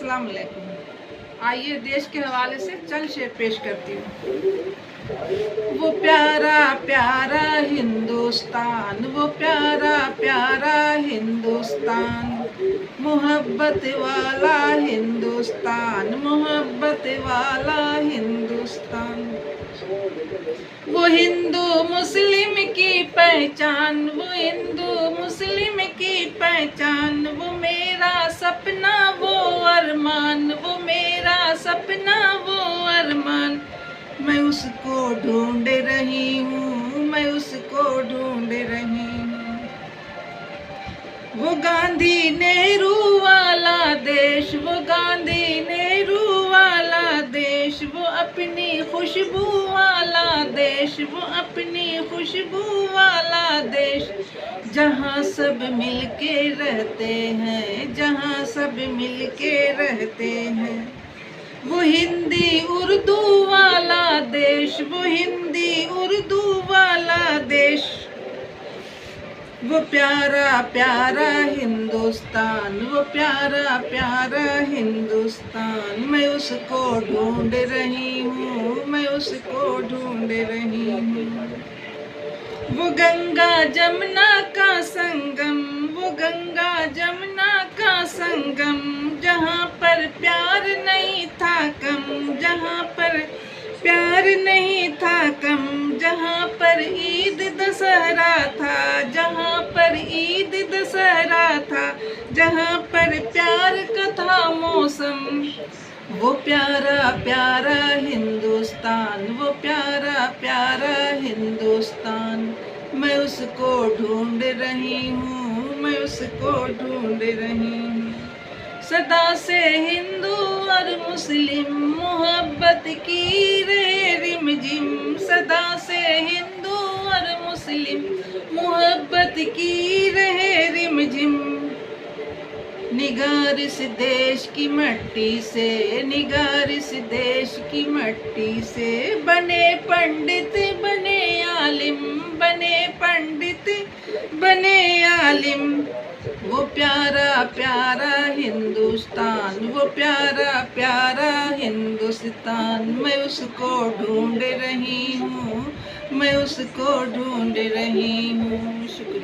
अस्सलाम वालेकुम। आइए देश के हवाले से चंद शेर पेश करती हूँ। वो प्यारा प्यारा हिंदुस्तान, वो प्यारा प्यारा हिंदुस्तान, मोहब्बत वाला हिंदुस्तान, मोहब्बत वाला हिंदुस्तान। वो हिंदू मुस्लिम की पहचान, वो हिंदू मुस्लिम की पहचान, वो मेरा सपना वो अरमान, वो मेरा सपना वो अरमान। मैं उसको ढूंढ रही हूँ, मैं उसको ढूंढ रही हूँ। वो गांधी नेहरू वाला देश, वो गांधी नेहरू वाला देश, वो अपनी खुशबू वाला देश, वो अपनी खुशबू वाला देश। जहाँ सब मिलके रहते हैं, जहाँ सब मिलके रहते हैं। वो हिंदी उर्दू वाला देश, वो हिंदी उर्दू वाला देश। वो प्यारा प्यारा हिंदुस्तान, वो प्यारा प्यारा हिंदुस्तान। मैं उसको ढूंढ रही हूँ, मैं उसको ढूंढ रही हूँ। वो गंगा जमुना का संगम, वो गंगा जमुना का संगम, जहाँ पर प्यार नहीं था कम, जहाँ पर प्यार नहीं था कम, जहाँ पर ईद दशहरा था, जहाँ पर ईद दशहरा था, जहाँ पर प्यार का था मौसम। वो प्यारा प्यारा हिंदुस्तान, वो प्यारा प्यारा हिंदुस्तान। मैं उसको ढूंढ रही हूँ, मैं उसको ढूंढ रही हूँ। सदा से हिंदू और मुस्लिम मोहब्बत की रहे रिमझिम, सदा से हिंदू और मुस्लिम मोहब्बत की रहे रिमझिम। निगार इस देश की मट्टी से, निगार इस देश की मट्टी से, बने पंडित बने आलिम, बने पंडित बने आलिम। वो प्यारा प्यारा हिंदुस्तान, वो प्यारा प्यारा हिंदुस्तान। मैं उसको ढूंढ रही हूँ, मैं उसको ढूंढ रही हूँ। शुक्रिया।